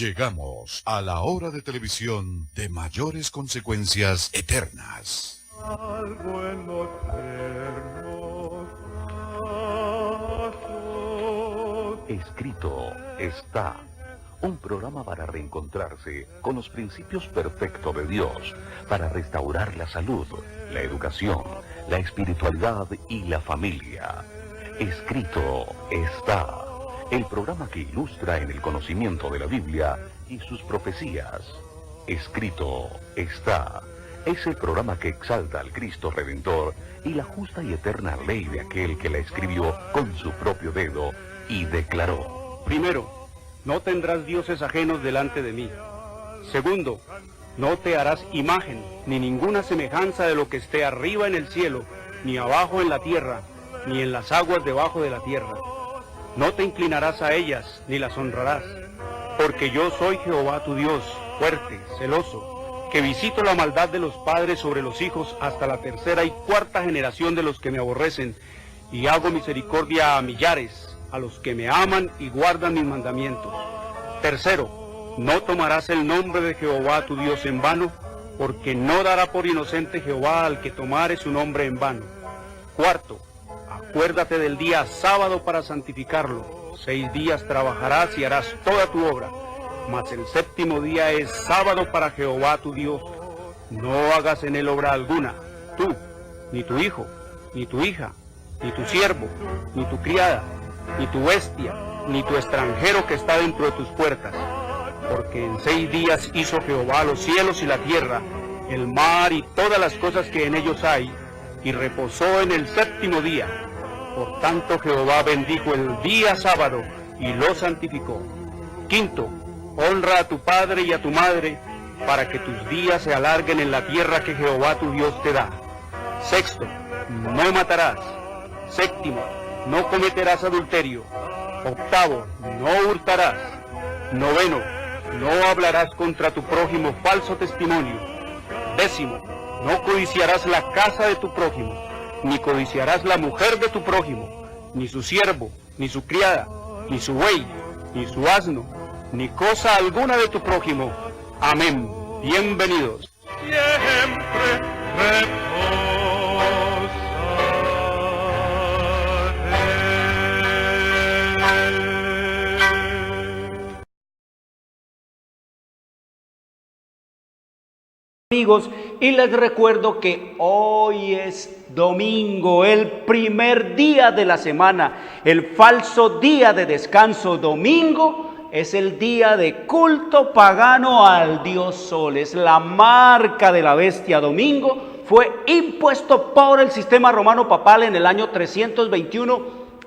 Llegamos a la hora de televisión de mayores consecuencias eternas. Algo en los eternos brazos. Escrito está. Un programa para reencontrarse con los principios perfectos de Dios, para restaurar la salud, la educación, la espiritualidad y la familia. Escrito está. El programa que ilustra en el conocimiento de la Biblia y sus profecías. Escrito está. Es el programa que exalta al Cristo Redentor y la justa y eterna ley de aquel que la escribió con su propio dedo y declaró. Primero, no tendrás dioses ajenos delante de mí. Segundo, no te harás imagen, ni ninguna semejanza de lo que esté arriba en el cielo, ni abajo en la tierra, ni en las aguas debajo de la tierra. No te inclinarás a ellas, ni las honrarás, porque yo soy Jehová tu Dios, fuerte, celoso, que visito la maldad de los padres sobre los hijos hasta la tercera y cuarta generación de los que me aborrecen, y hago misericordia a millares, a los que me aman y guardan mis mandamientos. Tercero, no tomarás el nombre de Jehová tu Dios en vano, porque no dará por inocente Jehová al que tomare su nombre en vano. Cuarto, acuérdate del día sábado para santificarlo. 6 días trabajarás y harás toda tu obra, mas el séptimo día es sábado para Jehová tu Dios. No hagas en él obra alguna, tú, ni tu hijo, ni tu hija, ni tu siervo, ni tu criada, ni tu bestia, ni tu extranjero que está dentro de tus puertas. Porque en 6 días hizo Jehová los cielos y la tierra, el mar y todas las cosas que en ellos hay, y reposó en el séptimo día. Por tanto Jehová bendijo el día sábado y lo santificó. Quinto, honra a tu padre y a tu madre, para que tus días se alarguen en la tierra que Jehová tu Dios te da. Sexto, no matarás. Séptimo, no cometerás adulterio. Octavo, no hurtarás. Noveno, no hablarás contra tu prójimo falso testimonio. Décimo, no codiciarás la casa de tu prójimo, ni codiciarás la mujer de tu prójimo, ni su siervo, ni su criada, ni su buey, ni su asno, ni cosa alguna de tu prójimo. Amén. Bienvenidos. Siempre reposaré. Amigos, y les recuerdo que hoy es domingo, el primer día de la semana, el falso día de descanso. Domingo es el día de culto pagano al dios Sol, es la marca de la bestia. Domingo fue impuesto por el sistema romano papal en el año 321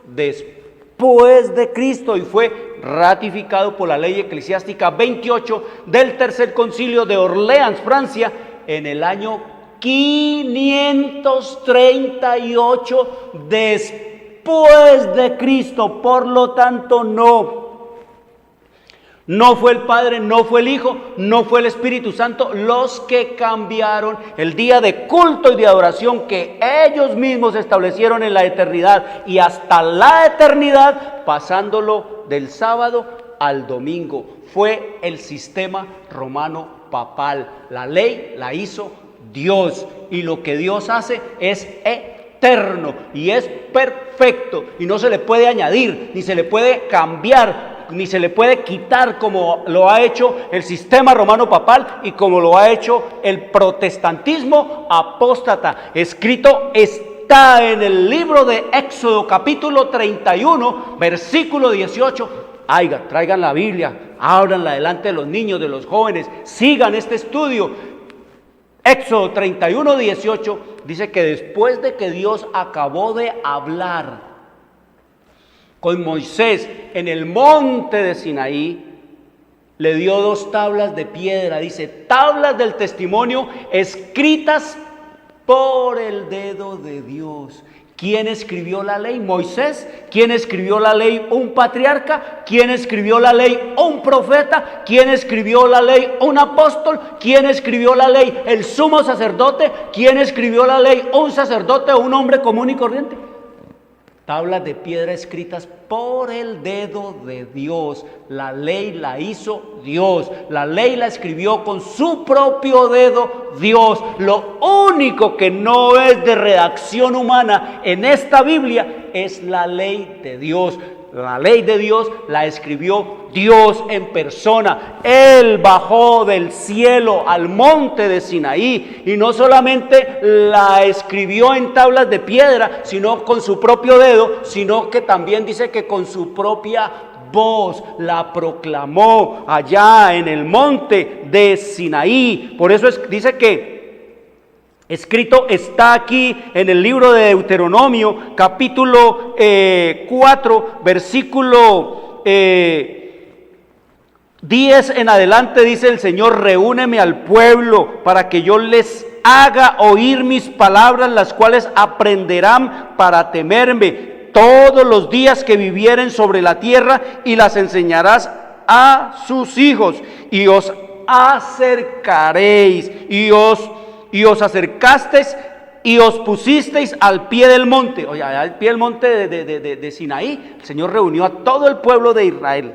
después de Cristo y fue ratificado por la ley eclesiástica 28 del tercer concilio de Orleans, Francia, en el año 538 después de Cristo. Por lo tanto, no fue el Padre, no fue el Hijo, no fue el Espíritu Santo los que cambiaron el día de culto y de adoración que ellos mismos establecieron en la eternidad y hasta la eternidad, pasándolo del sábado al domingo. Fue el sistema romano papal. La ley la hizo Dios y lo que Dios hace es eterno y es perfecto y no se le puede añadir, ni se le puede cambiar, ni se le puede quitar, como lo ha hecho el sistema romano papal y como lo ha hecho el protestantismo apóstata. Escrito está en el libro de Éxodo capítulo 31 versículo 18. Traigan la Biblia, ábranla delante de los niños, de los jóvenes, sigan este estudio. Éxodo 31, 18 dice que después de que Dios acabó de hablar con Moisés en el monte de Sinaí, le dio 2 tablas de piedra, dice, tablas del testimonio escritas por el dedo de Dios. ¿Quién escribió la ley? Moisés. ¿Quién escribió la ley? Un patriarca. ¿Quién escribió la ley? Un profeta. ¿Quién escribió la ley? Un apóstol. ¿Quién escribió la ley? El sumo sacerdote. ¿Quién escribió la ley? Un sacerdote o un hombre común y corriente. tablas de piedra escritas por el dedo de Dios. La ley la hizo Dios, la ley la escribió con su propio dedo Dios. Lo único que no es de redacción humana en esta Biblia es la ley de Dios. La ley de Dios la escribió Dios en persona. Él bajó del cielo al monte de Sinaí y no solamente la escribió en tablas de piedra, sino con su propio dedo, sino que también dice que con su propia voz la proclamó allá en el monte de Sinaí. Por eso dice que escrito está aquí en el libro de Deuteronomio, capítulo 4, versículo 10 en adelante, dice el Señor: reúneme al pueblo para que yo les haga oír mis palabras, las cuales aprenderán para temerme todos los días que vivieren sobre la tierra, y las enseñarás a sus hijos, y os acercaréis, y os acercasteis y os pusisteis al pie del monte. Oye, al pie del monte de Sinaí, el Señor reunió a todo el pueblo de Israel.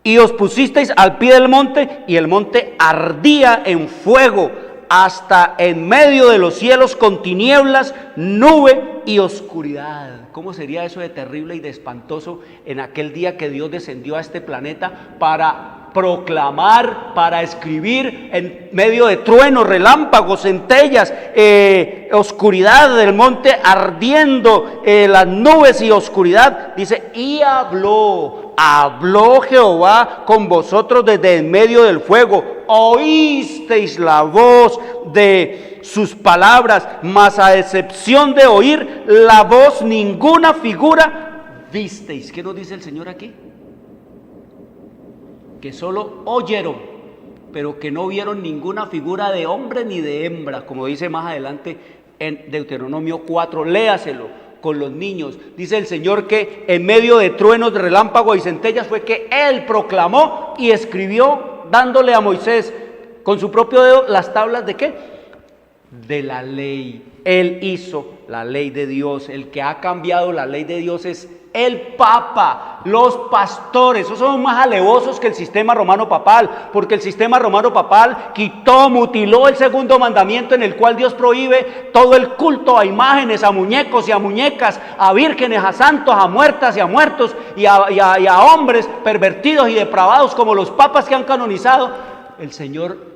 Y os pusisteis al pie del monte, y el monte ardía en fuego hasta en medio de los cielos, con tinieblas, nube y oscuridad. ¿Cómo sería eso de terrible y de espantoso en aquel día que Dios descendió a este planeta para proclamar, para escribir en medio de truenos, relámpagos, centellas, oscuridad del monte ardiendo, las nubes y oscuridad? Dice: y habló Jehová con vosotros desde en medio del fuego, oísteis la voz de sus palabras, mas a excepción de oír la voz, ninguna figura visteis. ¿Qué nos dice el Señor aquí? Que solo oyeron, pero que no vieron ninguna figura de hombre ni de hembra, como dice más adelante en Deuteronomio 4, léaselo con los niños. Dice el Señor que en medio de truenos, de relámpagos y centellas fue que Él proclamó y escribió, dándole a Moisés con su propio dedo las tablas ¿de qué? De la ley. Él hizo la ley de Dios. El que ha cambiado la ley de Dios es el Papa, los pastores. Esos son más alevosos que el sistema romano papal, porque el sistema romano papal mutiló el segundo mandamiento, en el cual Dios prohíbe todo el culto a imágenes, a muñecos y a muñecas, a vírgenes, a santos, a muertas y a muertos, y a hombres pervertidos y depravados como los papas que han canonizado. El Señor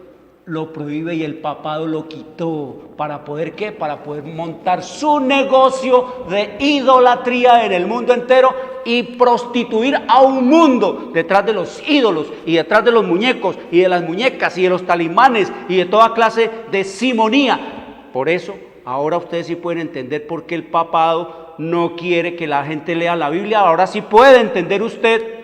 lo prohíbe y el papado lo quitó. ¿Para poder qué? Para poder montar su negocio de idolatría en el mundo entero y prostituir a un mundo detrás de los ídolos y detrás de los muñecos y de las muñecas y de los talismanes y de toda clase de simonía. Por eso ahora ustedes sí pueden entender por qué el papado no quiere que la gente lea la Biblia. Ahora sí puede entender usted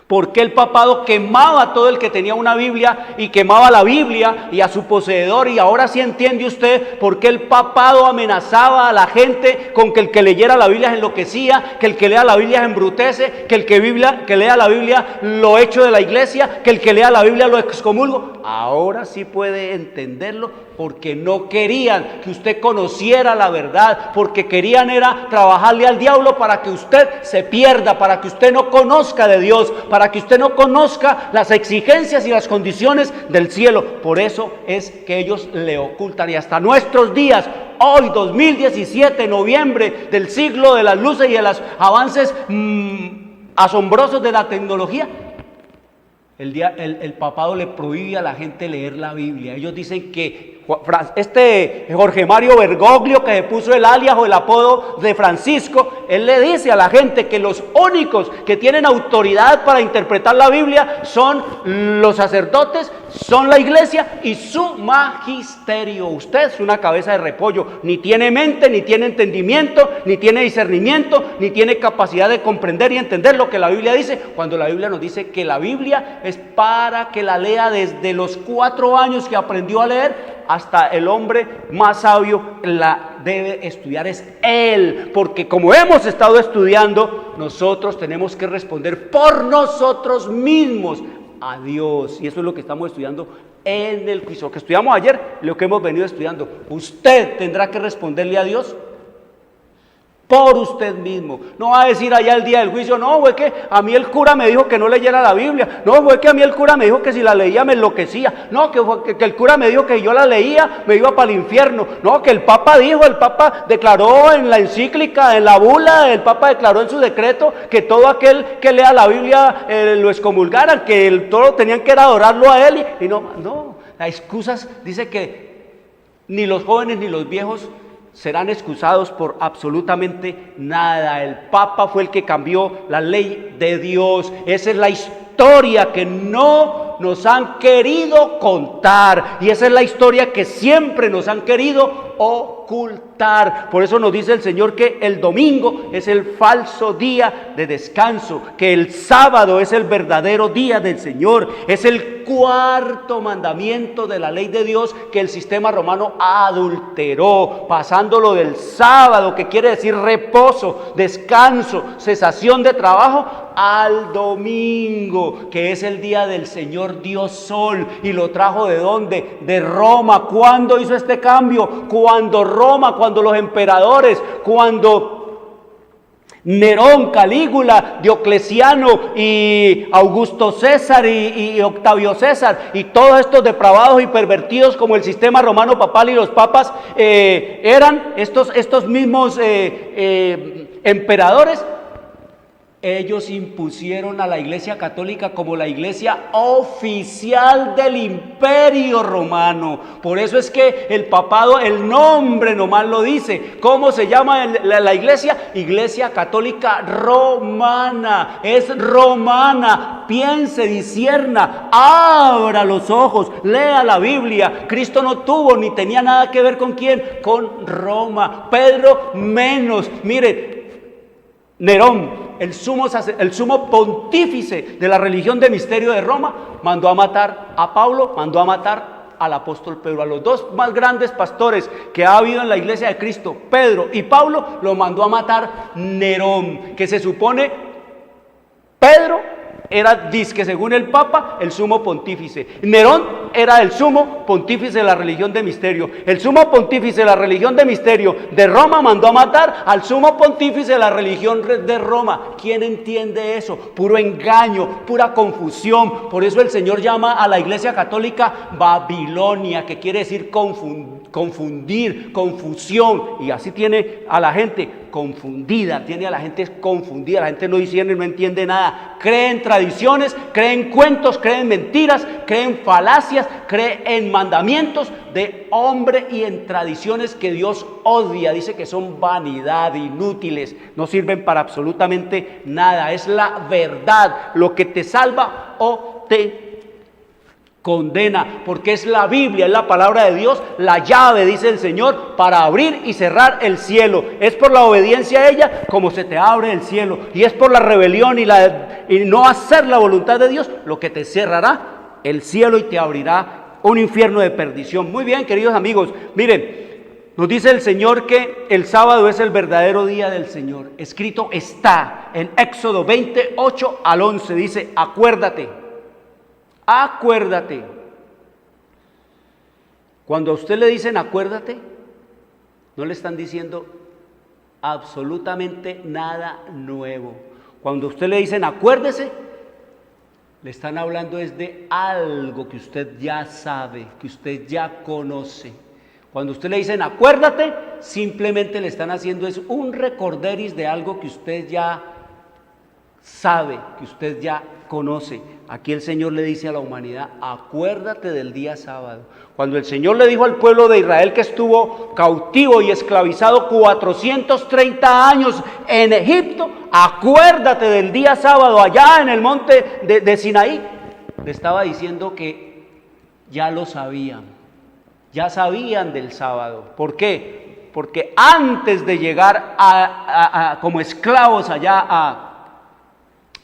por qué el papado quemaba a todo el que tenía una Biblia y quemaba la Biblia y a su poseedor. Y ahora sí entiende usted por qué el papado amenazaba a la gente con que el que leyera la Biblia se enloquecía, que el que lea la Biblia se embrutece, que el que lea la Biblia lo echo de la iglesia, que el que lea la Biblia lo excomulgo. Ahora sí puede entenderlo, porque no querían que usted conociera la verdad, porque querían era trabajarle al diablo para que usted se pierda, para que usted no conozca de Dios, para que usted no conozca las exigencias y las condiciones del cielo. Por eso es que ellos le ocultan, y hasta nuestros días, hoy 2017, noviembre del siglo de las luces y de los avances asombrosos de la tecnología, el papado le prohíbe a la gente leer la Biblia. Ellos dicen que Jorge Mario Bergoglio, que se puso el alias o el apodo de Francisco, él le dice a la gente que los únicos que tienen autoridad para interpretar la Biblia son los sacerdotes, son la iglesia y su magisterio. Usted es una cabeza de repollo, ni tiene mente, ni tiene entendimiento, ni tiene discernimiento, ni tiene capacidad de comprender y entender lo que la Biblia dice, cuando la Biblia nos dice que la Biblia es para que la lea desde los 4 años que aprendió a leer hasta el hombre más sabio. La debe estudiar es él, porque como hemos estado estudiando, nosotros tenemos que responder por nosotros mismos a Dios, y eso es lo que estamos estudiando en el quiz, que estudiamos ayer, lo que hemos venido estudiando. Usted tendrá que responderle a Dios por usted mismo. No va a decir allá el día del juicio, no, fue que a mí el cura me dijo que no leyera la Biblia, no, fue que a mí el cura me dijo que si la leía me enloquecía, no, que el cura me dijo que yo la leía me iba para el infierno, no, que el Papa dijo, el Papa declaró en la encíclica, en la bula, el Papa declaró en su decreto que todo aquel que lea la Biblia lo excomulgaran, que todo tenían que ir a adorarlo a él, y no, las excusas, dice que ni los jóvenes ni los viejos serán excusados por absolutamente nada. El Papa fue el que cambió la ley de Dios. Esa es la historia que no nos han querido contar, y esa es la historia que siempre nos han querido ocultar. Por eso nos dice el Señor que el domingo es el falso día de descanso, que el sábado es el verdadero día del Señor. Es el cuarto mandamiento de la ley de Dios que el sistema romano adulteró, pasándolo del sábado, que quiere decir reposo, descanso, cesación de trabajo, al domingo, que es el día del Señor Dios Sol, y lo trajo ¿de dónde? De Roma. ¿Cuándo hizo este cambio? Cuando Roma, cuando los emperadores, cuando Nerón, Calígula, Diocleciano y Augusto César y Octavio César y todos estos depravados y pervertidos como el sistema romano papal y los papas eran estos mismos emperadores. Ellos impusieron a la Iglesia Católica como la iglesia oficial del Imperio Romano. Por eso es que el papado, el nombre nomás lo dice. ¿Cómo se llama la iglesia? Iglesia Católica Romana. Es romana. Piense, discierna, abra los ojos, lea la Biblia. Cristo no tuvo ni tenía nada que ver con quién, con Roma. Pedro menos. Mire, Nerón, el sumo pontífice de la religión de misterio de Roma, mandó a matar a Pablo, mandó a matar al apóstol Pedro. A los dos más grandes pastores que ha habido en la iglesia de Cristo, Pedro y Pablo, lo mandó a matar Nerón, que se supone Pedro era, dizque según el Papa, el sumo pontífice. Nerón era el sumo pontífice de la religión de misterio. El sumo pontífice de la religión de misterio de Roma mandó a matar al sumo pontífice de la religión de Roma. ¿Quién entiende eso? Puro engaño, pura confusión. Por eso el Señor llama a la iglesia católica Babilonia, que quiere decir confundir, confusión. Y así tiene a la gente confundida, tiene a la gente confundida, la gente no discierne, no entiende nada, cree en tradiciones, cree en cuentos, cree en mentiras, cree en falacias, cree en mandamientos de hombre y en tradiciones que Dios odia, dice que son vanidad, inútiles, no sirven para absolutamente nada. Es la verdad lo que te salva o te condena, porque es la Biblia, es la palabra de Dios, la llave, dice el Señor, para abrir y cerrar el cielo. Es por la obediencia a ella como se te abre el cielo, y es por la rebelión y no hacer la voluntad de Dios lo que te cerrará el cielo y te abrirá un infierno de perdición. Muy bien, queridos amigos, miren, nos dice el Señor que el sábado es el verdadero día del Señor. Escrito está en Éxodo 28 al 11, dice: acuérdate. Cuando a usted le dicen acuérdate, no le están diciendo absolutamente nada nuevo. Cuando a usted le dicen acuérdese, le están hablando es de algo que usted ya sabe, que usted ya conoce. Cuando a usted le dicen acuérdate, simplemente le están haciendo es un recorderis de algo que usted ya sabe, que usted ya conoce. Aquí el Señor le dice a la humanidad: acuérdate del día sábado. Cuando el Señor le dijo al pueblo de Israel que estuvo cautivo y esclavizado 430 años en Egipto, acuérdate del día sábado allá en el monte de Sinaí, le estaba diciendo que ya lo sabían, ya sabían del sábado. ¿Por qué? Porque antes de llegar como esclavos allá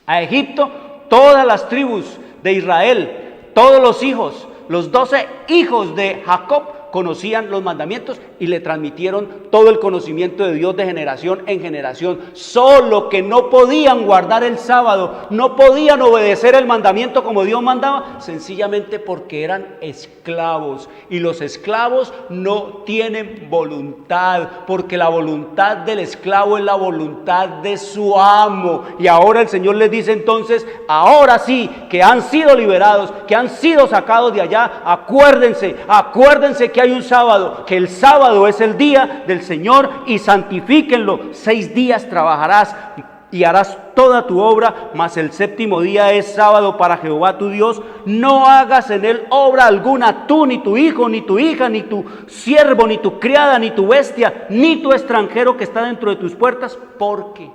a Egipto, todas las tribus de Israel, todos los hijos, los 12 hijos de Jacob, conocían los mandamientos y le transmitieron todo el conocimiento de Dios de generación en generación. Solo que no podían guardar el sábado, no podían obedecer el mandamiento como Dios mandaba, sencillamente porque eran esclavos. Y los esclavos no tienen voluntad, porque la voluntad del esclavo es la voluntad de su amo. Y ahora el Señor les dice entonces, ahora sí, que han sido liberados, que han sido sacados de allá, acuérdense que hay un sábado, que el sábado es el día del Señor y santifíquenlo. 6 días trabajarás y harás toda tu obra, mas el séptimo día es sábado para Jehová tu Dios. No hagas en él obra alguna, tú, ni tu hijo, ni tu hija, ni tu siervo, ni tu criada, ni tu bestia, ni tu extranjero que está dentro de tus puertas, porque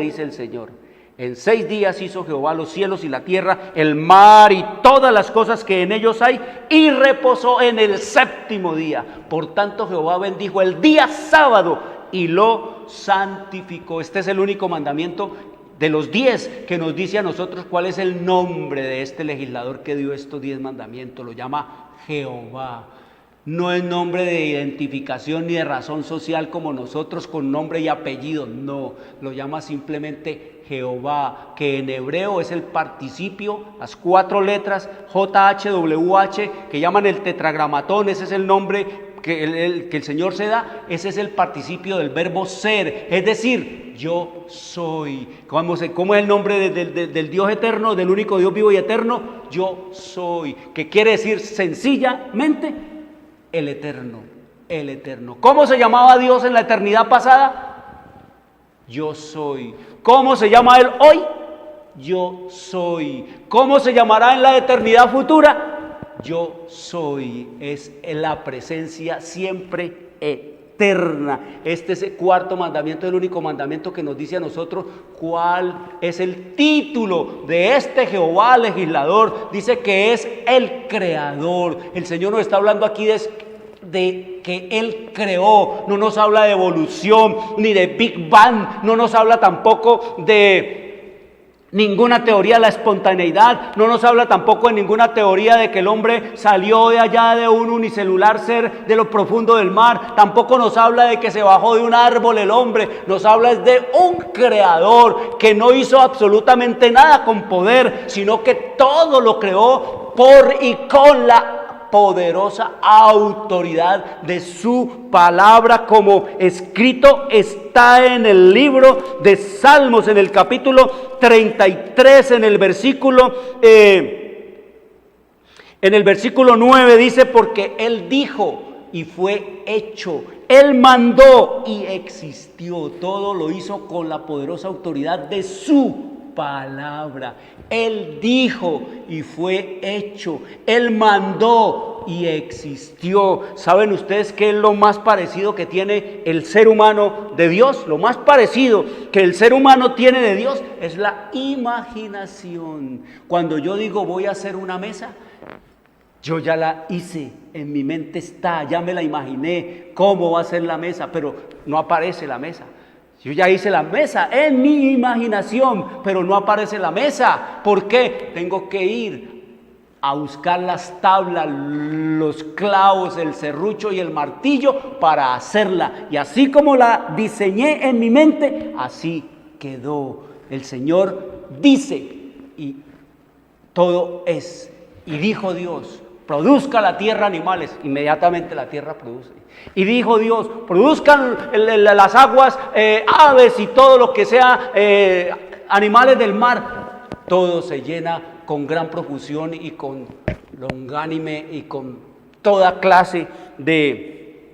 dice el Señor, en 6 días hizo Jehová los cielos y la tierra, el mar y todas las cosas que en ellos hay, y reposó en el séptimo día. Por tanto Jehová bendijo el día sábado y lo santificó. Este es el único mandamiento de los 10 que nos dice a nosotros cuál es el nombre de este legislador que dio estos 10 mandamientos. Lo llama Jehová. No es nombre de identificación ni de razón social como nosotros con nombre y apellido, no, lo llama simplemente Jehová, que en hebreo es el participio, las 4 letras JHWH, que llaman el tetragramatón. Ese es el nombre que el Señor se da, ese es el participio del verbo ser, es decir, yo soy. ¿Cómo es el nombre del Dios eterno, del único Dios vivo y eterno? Yo soy, que quiere decir sencillamente el eterno, el eterno. ¿Cómo se llamaba Dios en la eternidad pasada? Yo soy. ¿Cómo se llama Él hoy? Yo soy. ¿Cómo se llamará en la eternidad futura? Yo soy. Es la presencia siempre eterna. Este es el 4º mandamiento, el único mandamiento que nos dice a nosotros cuál es el título de este Jehová legislador. Dice que es el creador. El Señor nos está hablando aquí de que Él creó. No nos habla de evolución ni de Big Bang, no nos habla tampoco de ninguna teoría de la espontaneidad, no nos habla tampoco de ninguna teoría de que el hombre salió de allá de un unicelular ser de lo profundo del mar, tampoco nos habla de que se bajó de un árbol el hombre, nos habla de un creador que no hizo absolutamente nada con poder, sino que todo lo creó por y con la poderosa autoridad de su palabra, como escrito está en el libro de Salmos, en el capítulo 33, en el versículo 9 dice, porque Él dijo y fue hecho, Él mandó y existió. Todo lo hizo con la poderosa autoridad de su palabra. Él dijo y fue hecho. Él mandó y existió. ¿Saben ustedes qué es lo más parecido que tiene el ser humano de Dios? Lo más parecido que el ser humano tiene de Dios es la imaginación. Cuando yo digo voy a hacer una mesa, yo ya la hice, en mi mente está, ya me la imaginé cómo va a ser la mesa, pero no aparece la mesa. Yo ya hice la mesa en mi imaginación, pero no aparece la mesa. ¿Por qué? Tengo que ir a buscar las tablas, los clavos, el serrucho y el martillo para hacerla. Y así como la diseñé en mi mente, así quedó. El Señor dice y todo es. Y dijo Dios, produzca la tierra animales. Inmediatamente la tierra produce. Y dijo Dios, produzcan las aguas, aves y todo lo que sea, animales del mar. Todo se llena con gran profusión y con longánime y con toda clase de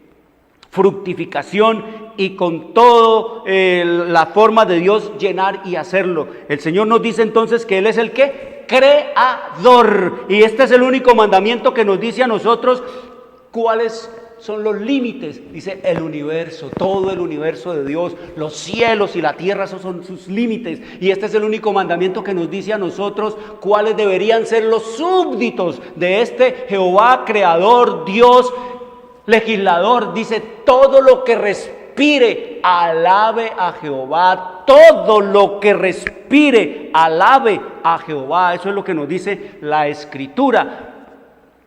fructificación y con toda la forma de Dios llenar y hacerlo. El Señor nos dice entonces que Él es el ¿qué? Creador. Y este es el único mandamiento que nos dice a nosotros cuáles son los límites. Dice el universo, todo el universo de Dios, los cielos y la tierra, esos son sus límites. Y este es el único mandamiento que nos dice a nosotros cuáles deberían ser los súbditos de este Jehová creador, Dios legislador. Dice todo lo que respire, alabe a Jehová. Todo lo que respire, alabe a Jehová. Eso es lo que nos dice la Escritura.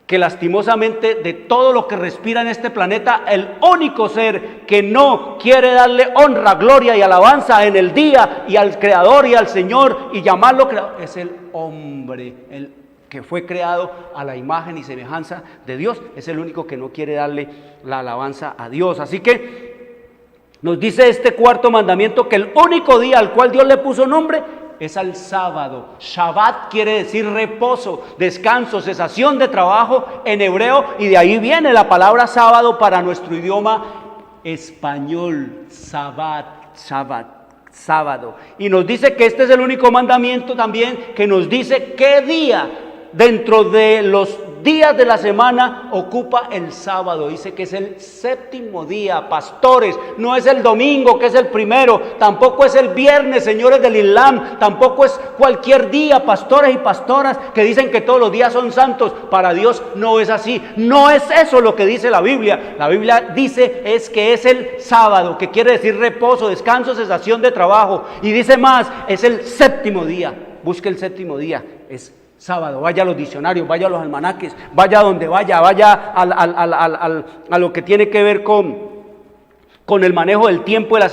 que lastimosamente de todo lo que respira en este planeta, el único ser que no quiere darle honra, gloria y alabanza en el día y al Creador y al Señor y llamarlo Creador, es el hombre, el que fue creado a la imagen y semejanza de Dios. Es el único que no quiere darle la alabanza a Dios. Así que nos dice este cuarto mandamiento que el único día al cual Dios le puso nombre es al sábado. Shabbat quiere decir reposo, descanso, cesación de trabajo en hebreo, y de ahí viene la palabra sábado para nuestro idioma español. Sábado. Y nos dice que este es el único mandamiento también que nos dice qué día dentro de los días de la semana ocupa el sábado. Dice que es el séptimo día, pastores. No es el domingo, que es el primero, tampoco es el viernes, señores del Islam, tampoco es cualquier día, pastores y pastoras que dicen que todos los días son santos. Para Dios no es así, no es eso lo que dice la Biblia. La Biblia dice es que es el sábado, que quiere decir reposo, descanso, cesación de trabajo, y dice más, es el séptimo día. Busque el séptimo día, es sábado. Vaya a los diccionarios, vaya a los almanaques, vaya a donde vaya a lo que tiene que ver con el manejo del tiempo de la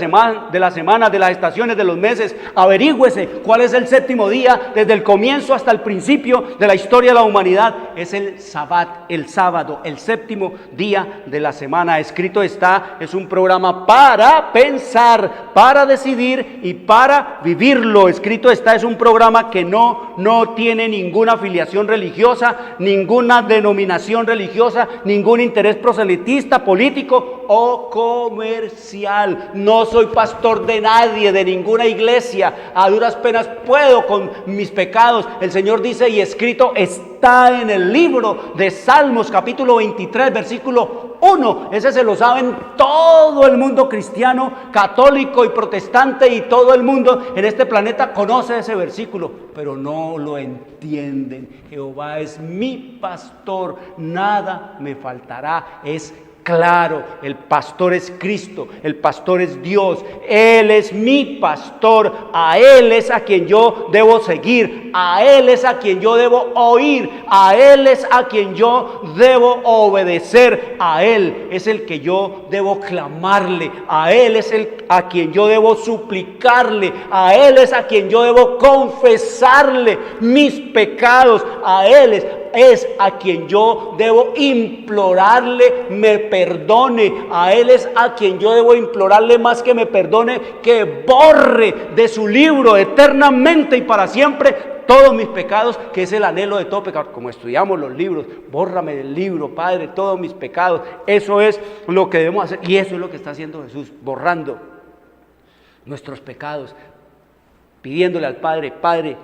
semana, de las estaciones, de los meses. Averígüese cuál es el séptimo día desde el comienzo hasta el principio de la historia de la humanidad. Es el Sabbat, el sábado, el séptimo día de la semana. Escrito está, es un programa para pensar, para decidir y para vivirlo. Escrito está, es un programa que no tiene ninguna afiliación religiosa, ninguna denominación religiosa, ningún interés proselitista, político o comercial. No soy pastor de nadie, de ninguna iglesia. A duras penas puedo con mis pecados. El Señor dice, y escrito está en el libro de Salmos, capítulo 23, versículo 1. Ese se lo saben todo el mundo cristiano, católico y protestante, y todo el mundo en este planeta conoce ese versículo, pero no lo entienden. Jehová es mi pastor, nada me faltará. Es claro, el pastor es Cristo, el pastor es Dios. Él es mi pastor, a Él es a quien yo debo seguir, a Él es a quien yo debo oír, a Él es a quien yo debo obedecer, a Él es el que yo debo clamarle, a Él es a quien yo debo suplicarle, a Él es a quien yo debo confesarle mis pecados, a Él es a quien yo debo implorarle me perdone, a Él es a quien yo debo implorarle más que me perdone, que borre de su libro eternamente y para siempre todos mis pecados, que es el anhelo de todo pecador. Como estudiamos los libros, bórrame del libro, Padre, todos mis pecados. Eso es lo que debemos hacer, y eso es lo que está haciendo Jesús, borrando nuestros pecados, pidiéndole al Padre, Padre,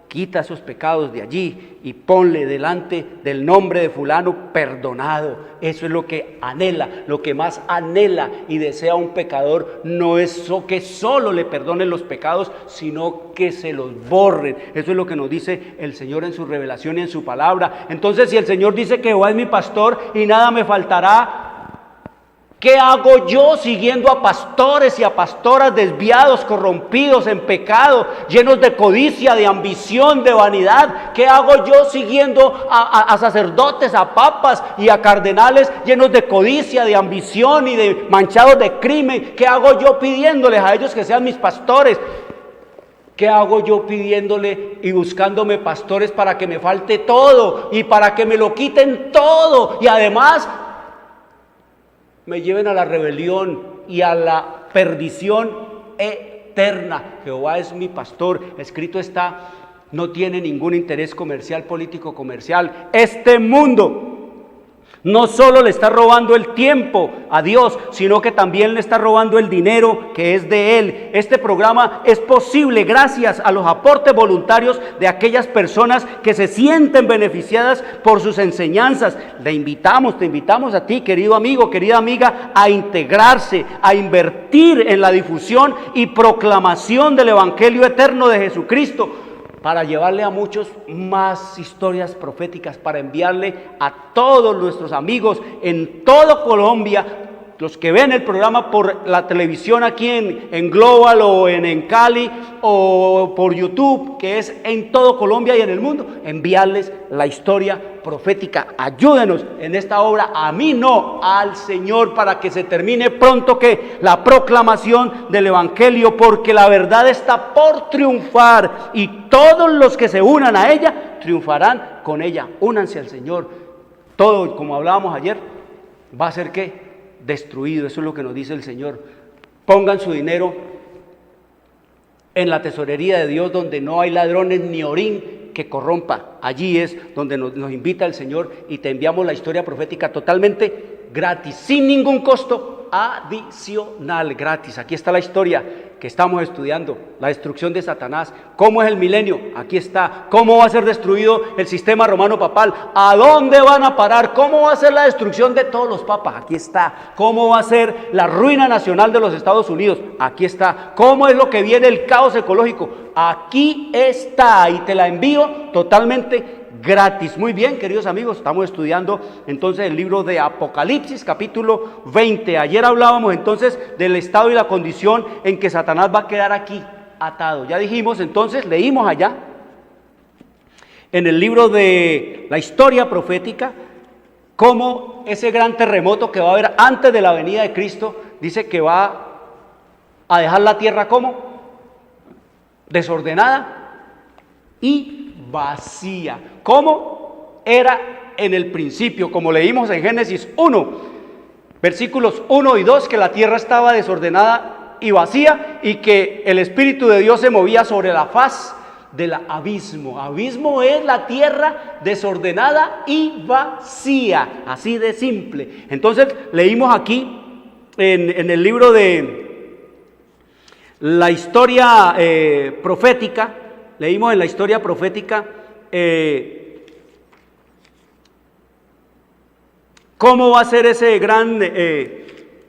quita esos pecados de allí y ponle delante del nombre de fulano perdonado. Eso es lo que anhela, lo que más anhela y desea un pecador. No es que solo le perdonen los pecados, sino que se los borren. Eso es lo que nos dice el Señor en su revelación y en su palabra. Entonces, si el Señor dice que Jehová es mi pastor y nada me faltará, ¿qué hago yo siguiendo a pastores y a pastoras desviados, corrompidos en pecado, llenos de codicia, de ambición, de vanidad? ¿Qué hago yo siguiendo a sacerdotes, a papas y a cardenales llenos de codicia, de ambición y de manchados de crimen? ¿Qué hago yo pidiéndoles a ellos que sean mis pastores? ¿Qué hago yo pidiéndole y buscándome pastores para que me falte todo y para que me lo quiten todo y además me lleven a la rebelión y a la perdición eterna? Jehová es mi pastor. Escrito está, no tiene ningún interés comercial, político, comercial. Este mundo no solo le está robando el tiempo a Dios, sino que también le está robando el dinero que es de Él. Este programa es posible gracias a los aportes voluntarios de aquellas personas que se sienten beneficiadas por sus enseñanzas. Te invitamos a ti, querido amigo, querida amiga, a integrarse, a invertir en la difusión y proclamación del Evangelio eterno de Jesucristo, para llevarle a muchos más historias proféticas, para enviarle a todos nuestros amigos en toda Colombia los que ven el programa por la televisión aquí en Global o en Cali o por YouTube, que es en todo Colombia y en el mundo, enviarles la historia profética. Ayúdenos en esta obra, a mí no, al Señor, para que se termine pronto que la proclamación del Evangelio, porque la verdad está por triunfar y todos los que se unan a ella triunfarán con ella. Únanse al Señor. Todo, como hablábamos ayer, va a ser ¿qué? Destruido. Eso es lo que nos dice el Señor. Pongan su dinero en la tesorería de Dios, donde no hay ladrones ni orín que corrompa. Allí es donde nos invita el Señor, y te enviamos la historia profética totalmente gratis, sin ningún costo adicional, gratis. Aquí está la historia que estamos estudiando, la destrucción de Satanás. ¿Cómo es el milenio? Aquí está. ¿Cómo va a ser destruido el sistema romano papal? ¿A dónde van a parar? ¿Cómo va a ser la destrucción de todos los papas? Aquí está. ¿Cómo va a ser la ruina nacional de los Estados Unidos? Aquí está. ¿Cómo es lo que viene el caos ecológico? Aquí está, y te la envío totalmente gratis. Muy bien, queridos amigos, estamos estudiando entonces el libro de Apocalipsis, capítulo 20. Ayer hablábamos entonces del estado y la condición en que Satanás va a quedar aquí atado. Ya dijimos entonces, leímos allá en el libro de la historia profética cómo ese gran terremoto que va a haber antes de la venida de Cristo, dice que va a dejar la tierra como desordenada y vacía, como era en el principio, como leímos en Génesis 1, versículos 1 y 2, que la tierra estaba desordenada y vacía, y que el Espíritu de Dios se movía sobre la faz del abismo. Abismo es la tierra desordenada y vacía, así de simple. Entonces leímos aquí en el libro de la historia profética, leímos en la historia profética cómo va a ser ese gran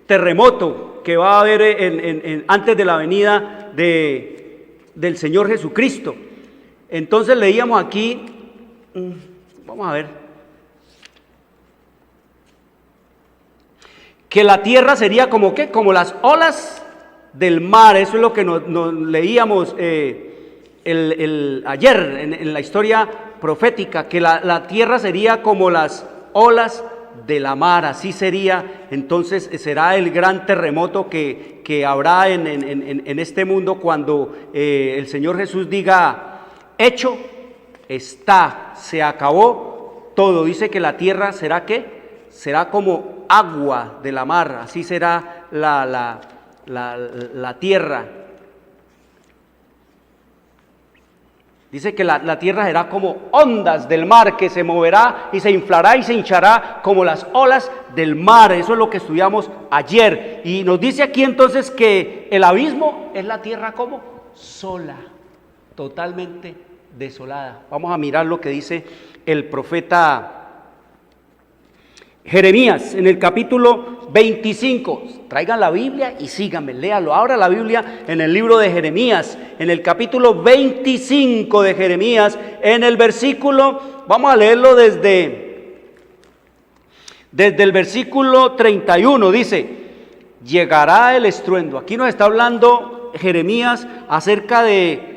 terremoto que va a haber antes de la venida del Señor Jesucristo. Entonces leíamos aquí, vamos a ver, que la tierra sería como ¿qué? Como las olas del mar. Eso es lo que nos leíamos ayer en la historia profética, que la tierra sería como las olas de la mar. Así sería, entonces será el gran terremoto que habrá en este mundo cuando el Señor Jesús diga: hecho está, se acabó todo. Dice que la tierra será ¿qué? Será como agua de la mar. Así será la tierra. Dice que la tierra será como ondas del mar, que se moverá y se inflará y se hinchará como las olas del mar. Eso es lo que estudiamos ayer. Y nos dice aquí entonces que el abismo es la tierra como sola, totalmente desolada. Vamos a mirar lo que dice el profeta Jeremías en el capítulo 25. Traigan la Biblia y síganme, léalo. Abra la Biblia en el libro de Jeremías, en el capítulo 25 de Jeremías, en el versículo, vamos a leerlo desde el versículo 31, dice: llegará el estruendo. Aquí nos está hablando Jeremías acerca de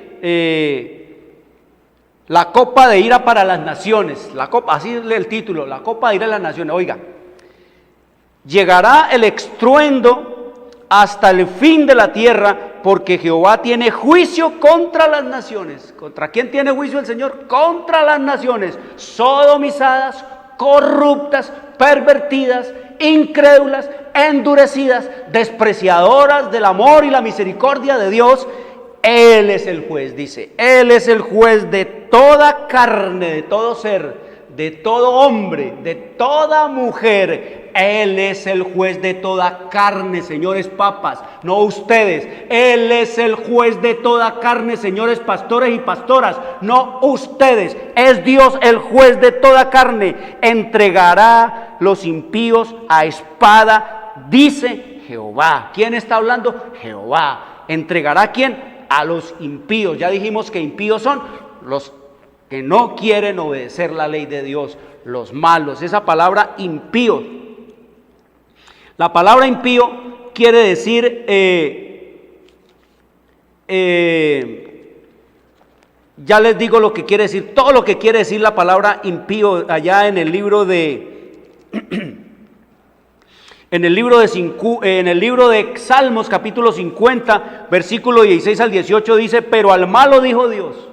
la copa de ira para las naciones. La copa, así es el título, la copa de ira de las naciones. Oiga, llegará el estruendo hasta el fin de la tierra, porque Jehová tiene juicio contra las naciones. ¿Contra quién tiene juicio el Señor? Contra las naciones sodomizadas, corruptas, pervertidas, incrédulas, endurecidas, despreciadoras del amor y la misericordia de Dios. Él es el juez, dice. Él es el juez de toda carne, de todo ser, de todo hombre, de toda mujer. Él es el juez de toda carne, señores papas, no ustedes. Él es el juez de toda carne, señores pastores y pastoras, no ustedes. Es Dios el juez de toda carne. Entregará los impíos a espada, dice Jehová. ¿Quién está hablando? Jehová. ¿Entregará a quién? A los impíos. Ya dijimos que impíos son los que no quieren obedecer la ley de Dios, los malos. Esa palabra impío La palabra impío quiere decir, ya les digo lo que quiere decir, todo lo que quiere decir la palabra impío allá en el libro de, en el libro de Salmos capítulo 50, versículo 16 al 18 dice, pero al malo dijo Dios,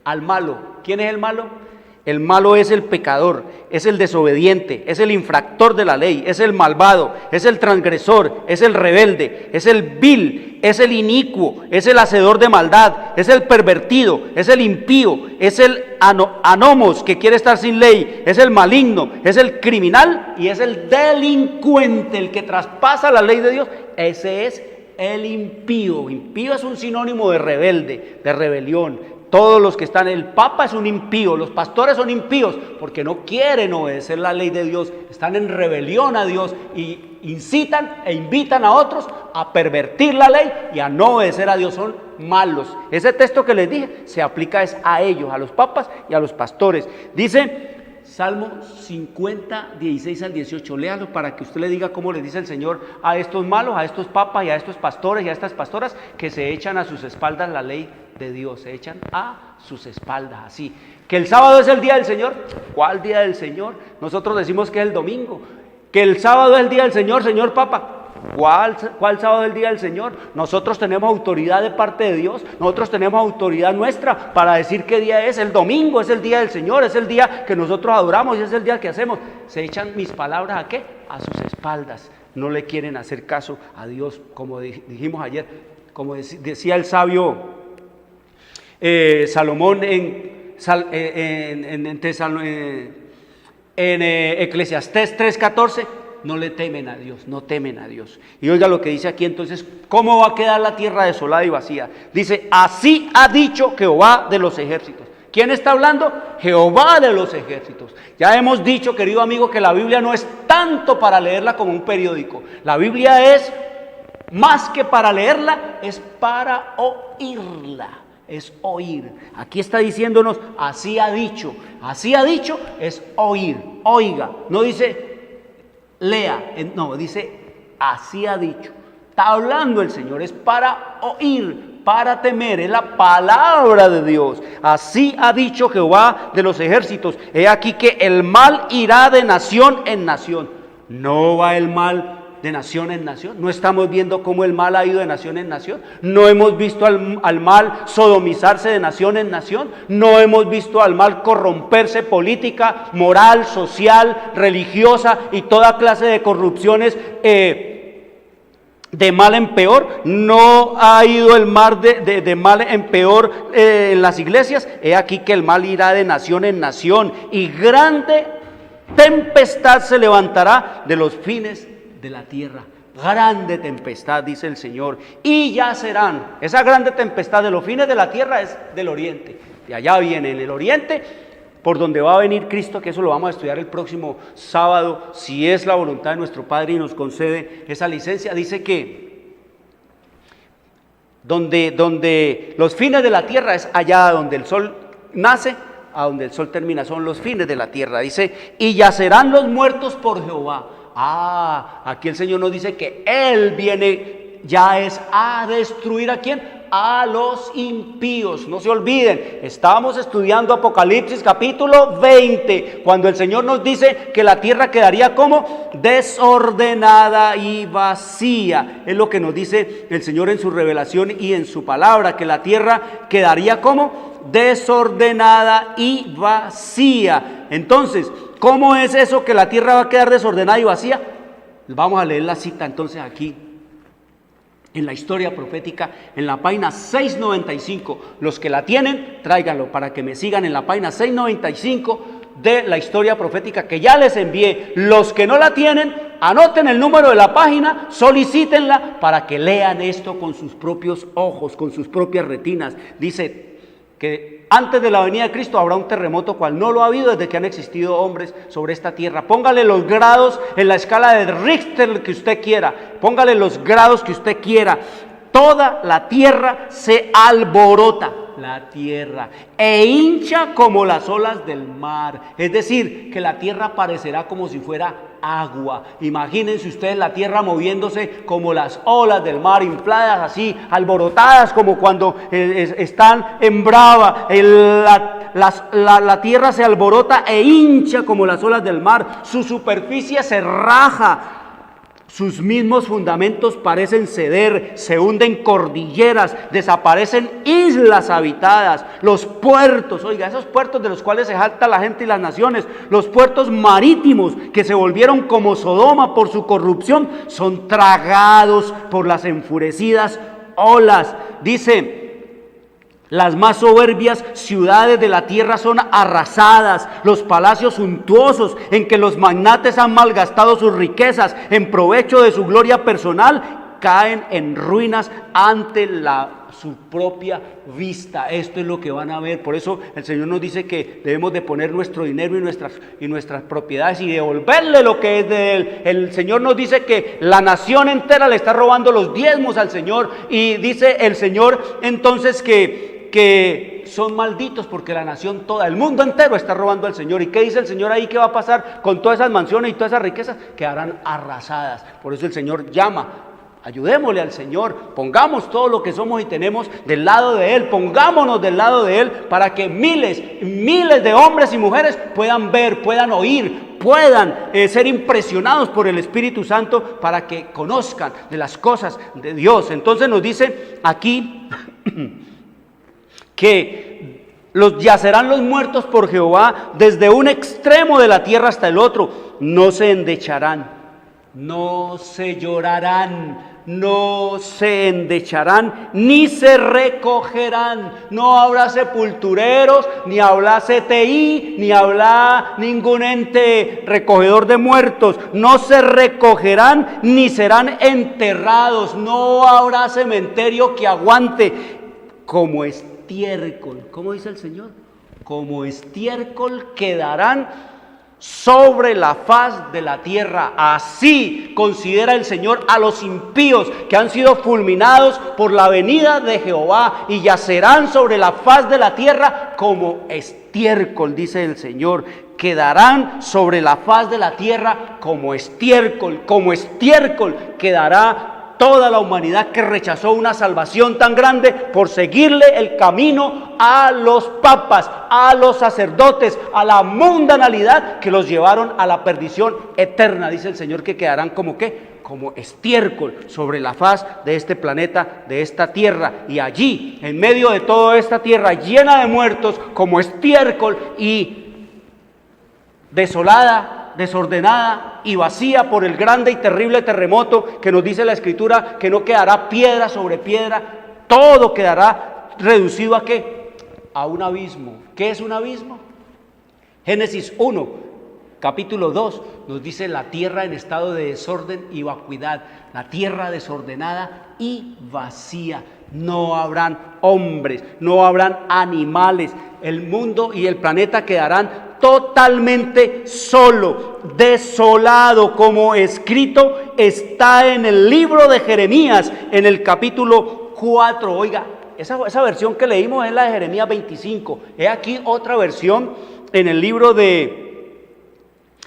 al malo, ¿quién es el malo? El malo es el pecador, es el desobediente, es el infractor de la ley, es el malvado, es el transgresor, es el rebelde, es el vil, es el inicuo, es el hacedor de maldad, es el pervertido, es el impío, es el anomos que quiere estar sin ley, es el maligno, es el criminal y es el delincuente, el que traspasa la ley de Dios. Ese es el impío. Impío es un sinónimo de rebelde, de rebelión. Todos los que están, el Papa es un impío, los pastores son impíos porque no quieren obedecer la ley de Dios, están en rebelión a Dios y incitan e invitan a otros a pervertir la ley y a no obedecer a Dios, son malos. Ese texto que les dije se aplica es a ellos, a los papas y a los pastores. Dice Salmo 50, 16 al 18, léalo para que usted le diga cómo le dice el Señor a estos malos, a estos papas y a estos pastores y a estas pastoras que se echan a sus espaldas la ley de Dios, se echan a sus espaldas así. Que el sábado es el día del Señor. ¿Cuál día del Señor? Nosotros decimos que es el domingo. Que el sábado es el día del Señor, señor Papa. ¿Cuál sábado es el día del Señor? Nosotros tenemos autoridad de parte de Dios, nosotros tenemos autoridad nuestra para decir qué día es. El domingo es el día del Señor, es el día que nosotros adoramos y es el día que hacemos. Se echan mis palabras ¿a qué? A sus espaldas. No le quieren hacer caso a Dios, como dijimos ayer, como decía el sabio Salomón en Eclesiastés 3:14, no le temen a Dios, no temen a Dios. Y oiga lo que dice aquí entonces, ¿cómo va a quedar la tierra desolada y vacía? Dice, así ha dicho Jehová de los ejércitos. ¿Quién está hablando? Jehová de los ejércitos. Ya hemos dicho, querido amigo, que la Biblia no es tanto para leerla como un periódico. La Biblia es más que para leerla, es para oírla. Es oír. Aquí está diciéndonos, así ha dicho es oír, oiga, no dice lea, no, dice así ha dicho, está hablando el Señor, es para oír, para temer, es la palabra de Dios. Así ha dicho Jehová de los ejércitos, he aquí que el mal irá de nación en nación. No va el mal de nación en nación. No estamos viendo cómo el mal ha ido de nación en nación. No hemos visto al mal sodomizarse de nación en nación. No hemos visto al mal corromperse política, moral, social, religiosa y toda clase de corrupciones de mal en peor. No ha ido el mal de mal en peor en las iglesias. He aquí que el mal irá de nación en nación y grande tempestad se levantará de los fines de la tierra. Grande tempestad, dice el Señor, y ya serán. Esa grande tempestad de los fines de la tierra es del oriente. De allá viene, en el oriente, por donde va a venir Cristo, que eso lo vamos a estudiar el próximo sábado, si es la voluntad de nuestro Padre y nos concede esa licencia. Dice que donde los fines de la tierra es allá donde el sol nace, a donde el sol termina, son los fines de la tierra. Dice, y yacerán los muertos por Jehová. Aquí el Señor nos dice que Él viene, ya es a destruir ¿a quién? A los impíos. No se olviden, estábamos estudiando Apocalipsis capítulo 20, cuando el Señor nos dice que la tierra quedaría como desordenada y vacía. Es lo que nos dice el Señor en su revelación y en su palabra, que la tierra quedaría como desordenada y vacía. Entonces, ¿cómo es eso que la tierra va a quedar desordenada y vacía? Vamos a leer la cita entonces aquí en la historia profética, en la página 695. Los que la tienen, tráiganlo para que me sigan en la página 695 de la historia profética que ya les envié. Los que no la tienen, anoten el número de la página, solicítenla para que lean esto con sus propios ojos, con sus propias retinas. Dice que antes de la venida de Cristo habrá un terremoto cual no lo ha habido desde que han existido hombres sobre esta tierra. Póngale los grados en la escala de Richter que usted quiera, póngale los grados que usted quiera. Toda la tierra se alborota, la tierra, e hincha como las olas del mar. Es decir, que la tierra parecerá como si fuera agua. Imagínense ustedes la tierra moviéndose como las olas del mar, infladas así, alborotadas como cuando están en brava. La tierra se alborota e hincha como las olas del mar. Su superficie se raja. Sus mismos fundamentos parecen ceder, se hunden cordilleras, desaparecen islas habitadas, los puertos, oiga, esos puertos de los cuales se jacta la gente y las naciones, los puertos marítimos que se volvieron como Sodoma por su corrupción, son tragados por las enfurecidas olas. Dice: las más soberbias ciudades de la tierra son arrasadas, los palacios suntuosos en que los magnates han malgastado sus riquezas en provecho de su gloria personal, caen en ruinas ante su propia vista. Esto es lo que van a ver. Por eso el Señor nos dice que debemos de poner nuestro dinero y nuestras propiedades y devolverle lo que es de Él. El Señor nos dice que la nación entera le está robando los diezmos al Señor, y dice el Señor entonces que son malditos porque la nación toda, el mundo entero está robando al Señor. ¿Y qué dice el Señor ahí? ¿Qué va a pasar con todas esas mansiones y todas esas riquezas? Quedarán arrasadas. Por eso el Señor llama: ayudémosle al Señor, pongamos todo lo que somos y tenemos del lado de Él, pongámonos del lado de Él, para que miles de hombres y mujeres puedan ver, puedan oír, puedan ser impresionados por el Espíritu Santo, para que conozcan de las cosas de Dios. Entonces nos dice aquí que yacerán los muertos por Jehová desde un extremo de la tierra hasta el otro. No se endecharán, no se llorarán, no se endecharán, ni se recogerán. No habrá sepultureros, ni habrá CTI, ni habrá ningún ente recogedor de muertos. No se recogerán, ni serán enterrados. No habrá cementerio que aguante. Como estiércol, ¿cómo dice el Señor? Como estiércol quedarán sobre la faz de la tierra. Así considera el Señor a los impíos que han sido fulminados por la venida de Jehová, y yacerán sobre la faz de la tierra como estiércol, dice el Señor. Quedarán sobre la faz de la tierra como estiércol quedará toda la humanidad que rechazó una salvación tan grande por seguirle el camino a los papas, a los sacerdotes, a la mundanalidad que los llevaron a la perdición eterna. Dice el Señor que quedarán como ¿qué? Como estiércol sobre la faz de este planeta, de esta tierra. Y allí, en medio de toda esta tierra llena de muertos, como estiércol y desolada, desordenada y vacía por el grande y terrible terremoto que nos dice la Escritura, que no quedará piedra sobre piedra, todo quedará reducido ¿a qué? A un abismo. ¿Qué es un abismo? Génesis 1, capítulo 2, nos dice la tierra en estado de desorden y vacuidad, la tierra desordenada y vacía. No habrán hombres, no habrán animales, el mundo y el planeta quedarán totalmente solo, desolado, como escrito está en el libro de Jeremías, en el capítulo 4. Oiga, esa versión que leímos es la de Jeremías 25. He aquí otra versión en el libro de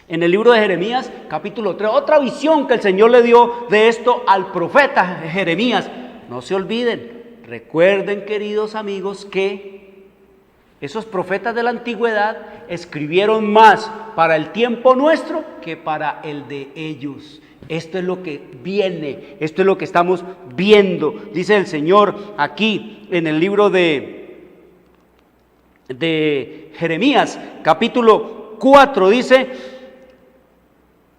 Jeremías, capítulo 3. Otra visión que el Señor le dio de esto al profeta Jeremías. No se olviden, recuerden, queridos amigos, que esos profetas de la antigüedad escribieron más para el tiempo nuestro que para el de ellos. Esto es lo que viene, esto es lo que estamos viendo. Dice el Señor aquí en el libro de Jeremías, capítulo 4, dice: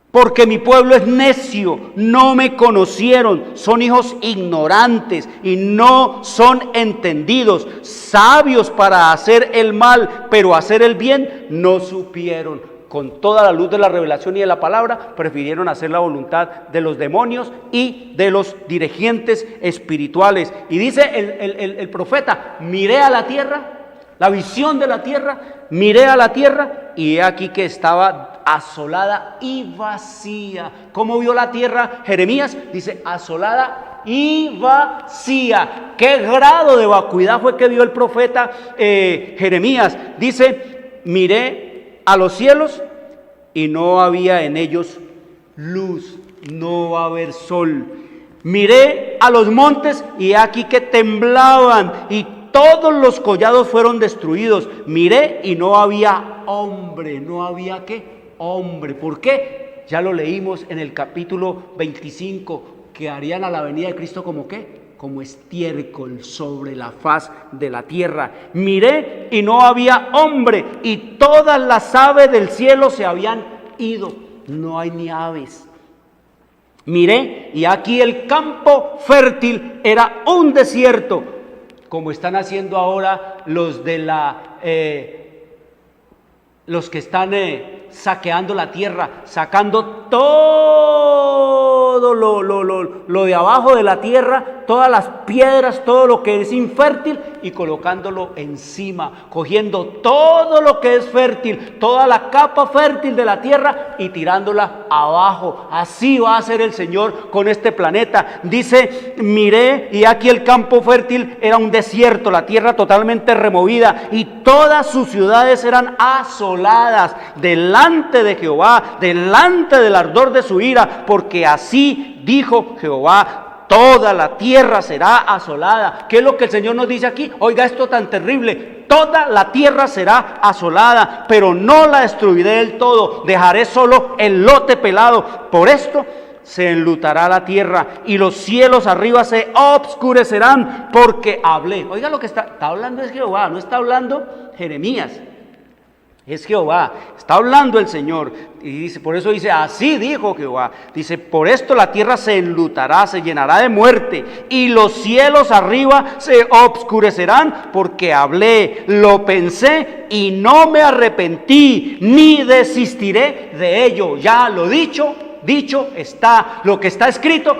porque mi pueblo es necio, no me conocieron, son hijos ignorantes y no son entendidos, sabios para hacer el mal, pero hacer el bien no supieron. Con toda la luz de la revelación y de la palabra, prefirieron hacer la voluntad de los demonios y de los dirigentes espirituales. Y dice el profeta: miré a la tierra, la visión de la tierra, miré a la tierra y he aquí que estaba asolada y vacía. ¿Cómo vio la tierra Jeremías? Dice asolada y vacía. ¿Qué grado de vacuidad fue que vio el profeta Jeremías? Dice: miré a los cielos y no había en ellos luz, no va a haber sol. Miré a los montes y he aquí que temblaban y todos los collados fueron destruidos. Miré y no había hombre, no había ¿qué? Hombre. ¿Por qué? Ya lo leímos en el capítulo 25, que harían a la venida de Cristo como ¿qué? Como estiércol sobre la faz de la tierra. Miré y no había hombre y todas las aves del cielo se habían ido. No hay ni aves. Miré y aquí el campo fértil era un desierto, como están haciendo ahora los de los que están saqueando la tierra, sacando todo lo de abajo de la tierra, todas las piedras, todo lo que es infértil y colocándolo encima, cogiendo todo lo que es fértil, toda la capa fértil de la tierra y tirándola abajo. Así va a hacer el Señor con este planeta. Dice, miré y aquí el campo fértil era un desierto, la tierra totalmente removida y todas sus ciudades eran asoladas delante de Jehová, delante del ardor de su ira, porque así dijo Jehová. Toda la tierra será asolada. ¿Qué es lo que el Señor nos dice aquí? Oiga esto tan terrible. Toda la tierra será asolada, pero no la destruiré del todo. Dejaré solo el lote pelado. Por esto se enlutará la tierra y los cielos arriba se obscurecerán porque hablé. Oiga lo que está hablando es Jehová, no está hablando Jeremías. Es Jehová, está hablando el Señor y dice, por eso dice, así dijo Jehová, dice, por esto la tierra se enlutará, se llenará de muerte y los cielos arriba se obscurecerán porque hablé, lo pensé y no me arrepentí, ni desistiré de ello. Ya lo dicho está, lo que está escrito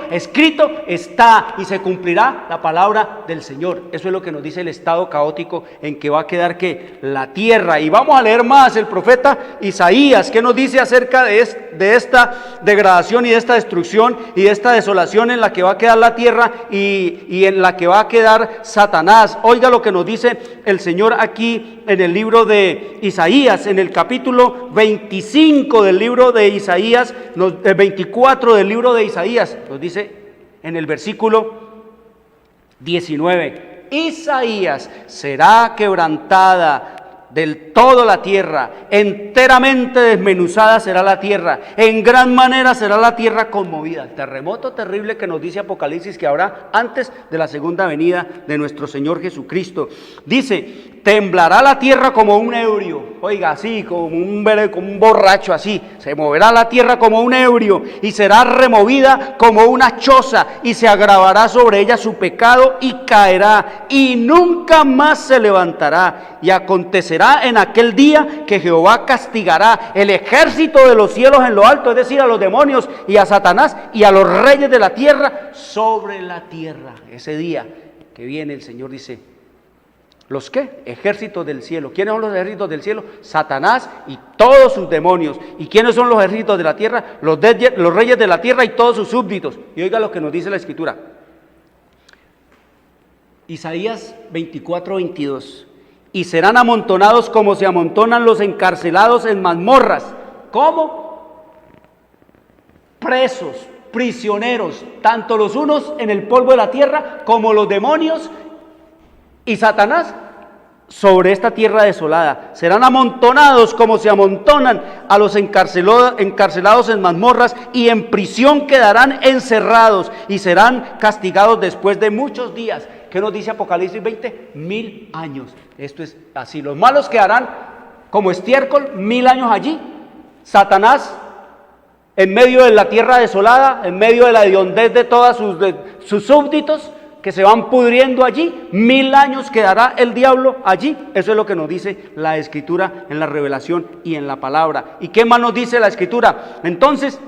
está y se cumplirá la palabra del Señor. Eso es lo que nos dice el estado caótico en que va a quedar que la tierra. Y vamos a leer más el profeta Isaías, que nos dice acerca de esta degradación y de esta destrucción y de esta desolación en la que va a quedar la tierra y en la que va a quedar Satanás. Oiga lo que nos dice el Señor aquí en el libro de Isaías, en el capítulo 25 del libro de Isaías, 24 del libro de Isaías, nos dice en el versículo 19, Isaías, será quebrantada del todo la tierra, enteramente desmenuzada será la tierra, en gran manera será la tierra conmovida. El terremoto terrible que nos dice Apocalipsis que habrá antes de la segunda venida de nuestro Señor Jesucristo. Dice, temblará la tierra como un ebrio, oiga, así, como un borracho, así, se moverá la tierra como un ebrio y será removida como una choza y se agravará sobre ella su pecado y caerá y nunca más se levantará. Y acontecerá en aquel día que Jehová castigará el ejército de los cielos en lo alto, es decir, a los demonios y a Satanás y a los reyes de la tierra sobre la tierra. Ese día que viene el Señor dice, ¿los qué? Ejércitos del cielo. ¿Quiénes son los ejércitos del cielo? Satanás y todos sus demonios. ¿Y quiénes son los ejércitos de la tierra? Los reyes de la tierra y todos sus súbditos. Y oiga lo que nos dice la Escritura. Isaías 24:22. Y serán amontonados como se amontonan los encarcelados en mazmorras. ¿Cómo? Presos, prisioneros, tanto los unos en el polvo de la tierra como los demonios y Satanás sobre esta tierra desolada. Serán amontonados como se amontonan a los encarcelados en mazmorras y en prisión quedarán encerrados y serán castigados después de muchos días. ¿Qué nos dice Apocalipsis 20? 1000 años. Esto es así. Los malos quedarán como estiércol 1000 años allí. Satanás en medio de la tierra desolada, en medio de la hediondez de todos sus súbditos que se van pudriendo allí, 1000 años quedará el diablo allí. Eso es lo que nos dice la Escritura en la revelación y en la palabra. ¿Y qué más nos dice la Escritura? Entonces,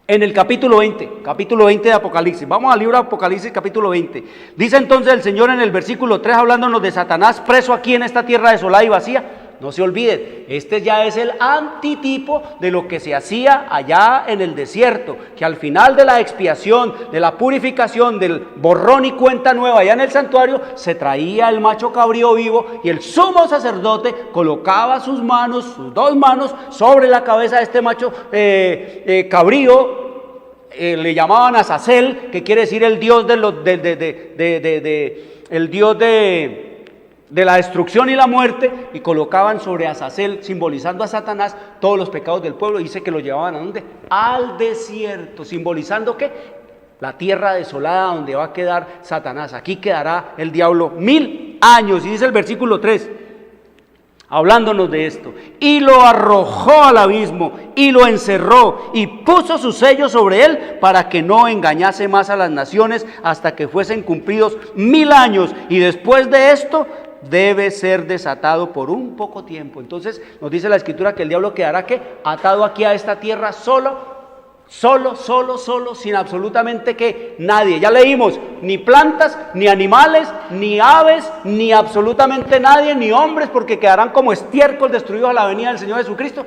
en el capítulo 20 de Apocalipsis, vamos al libro de Apocalipsis capítulo 20, dice entonces el Señor en el versículo 3, hablándonos de Satanás preso aquí en esta tierra desolada y vacía, No se olviden, este ya es el antitipo de lo que se hacía allá en el desierto, que al final de la expiación, de la purificación, del borrón y cuenta nueva allá en el santuario, se traía el macho cabrío vivo y el sumo sacerdote colocaba sus dos manos sobre la cabeza de este macho cabrío. Le llamaban Azazel, que quiere decir el dios el dios de la destrucción y la muerte, y colocaban sobre Azazel, simbolizando a Satanás, todos los pecados del pueblo. Dice que lo llevaban ¿a dónde? Al desierto, simbolizando ¿qué? La tierra desolada donde va a quedar Satanás. Aquí quedará el diablo 1000 años, y dice el versículo 3, hablándonos de esto: y lo arrojó al abismo, y lo encerró, y puso su sello sobre él, para que no engañase más a las naciones, hasta que fuesen cumplidos 1000 años, y después de esto debe ser desatado por un poco tiempo. Entonces nos dice la Escritura que el diablo quedará ¿qué? Atado aquí a esta tierra solo, sin absolutamente ¿qué? Nadie. Ya leímos, ni plantas, ni animales, ni aves, ni absolutamente nadie, ni hombres, porque quedarán como estiércol destruidos a la venida del Señor Jesucristo.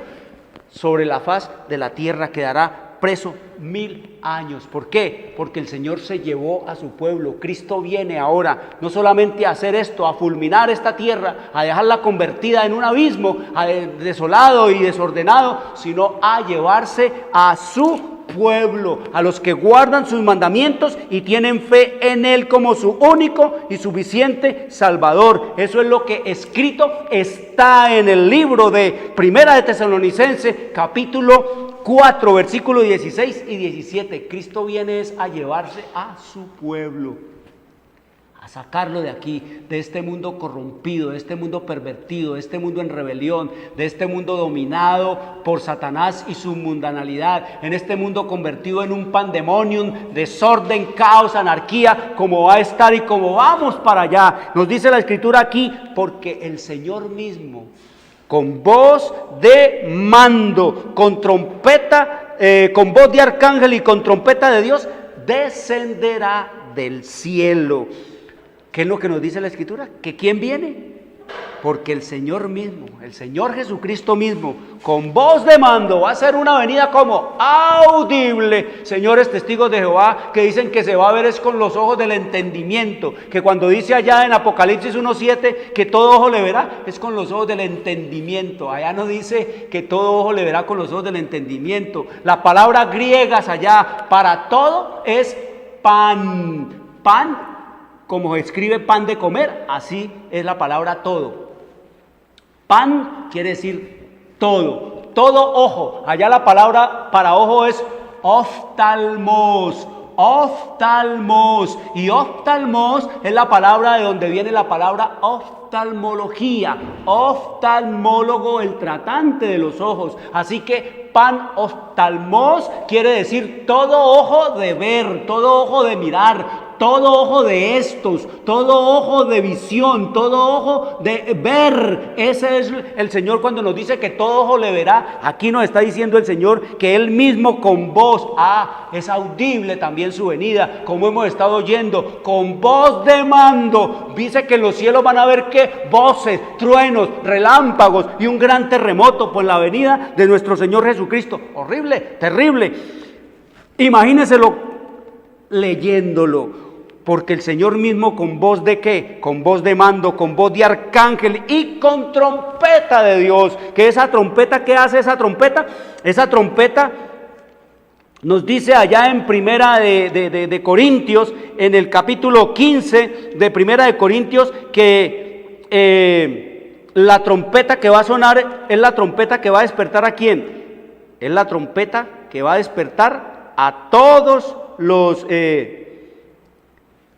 Sobre la faz de la tierra quedará preso 1000 años. ¿Por qué? Porque el Señor se llevó a su pueblo. Cristo viene ahora no solamente a hacer esto, a fulminar esta tierra, a dejarla convertida en un abismo desolado y desordenado, sino a llevarse a su pueblo, a los que guardan sus mandamientos y tienen fe en Él como su único y suficiente Salvador. Eso es lo que escrito está en el libro de Primera de Tesalonicenses, capítulo 4, versículos 16 y 17. Cristo viene a llevarse a su pueblo, a sacarlo de aquí, de este mundo corrompido, de este mundo pervertido, de este mundo en rebelión, de este mundo dominado por Satanás y su mundanalidad, en este mundo convertido en un pandemonium, desorden, caos, anarquía, como va a estar y como vamos para allá. Nos dice la Escritura aquí: porque el Señor mismo, con voz de mando, con trompeta, con voz de arcángel y con trompeta de Dios, descenderá del cielo. ¿Qué es lo que nos dice la Escritura? ¿Que quién viene? Porque el Señor mismo, el Señor Jesucristo mismo, con voz de mando, va a hacer una venida como audible. Señores testigos de Jehová, que dicen que se va a ver es con los ojos del entendimiento, que cuando dice allá en Apocalipsis 1:7 que todo ojo le verá, es con los ojos del entendimiento. Allá no dice que todo ojo le verá con los ojos del entendimiento. La palabra griega allá para todo es pan. Pan, como se escribe pan de comer, así es la palabra todo. Pan quiere decir todo, todo ojo. Allá la palabra para ojo es oftalmos, y oftalmos es la palabra de donde viene la palabra oftalmología, oftalmólogo, el tratante de los ojos. Así que pan oftalmos quiere decir todo ojo de ver, todo ojo de mirar, todo ojo de estos, todo ojo de visión, todo ojo de ver. Ese es el Señor cuando nos dice que todo ojo le verá. Aquí nos está diciendo el Señor que Él mismo con voz, es audible también su venida, como hemos estado oyendo, con voz de mando. Dice que en los cielos van a haber ¿qué? Voces, truenos, relámpagos y un gran terremoto por la venida de nuestro Señor Jesucristo. Horrible, terrible. Imagínenselo leyéndolo. Porque el Señor mismo con voz de ¿qué? Con voz de mando, con voz de arcángel y con trompeta de Dios. ¿Qué esa trompeta? ¿Qué hace esa trompeta? Esa trompeta nos dice allá en Primera de Corintios, en el capítulo 15 de Primera de Corintios, que la trompeta que va a sonar es la trompeta que va a despertar ¿a quién? Es la trompeta que va a despertar a todos los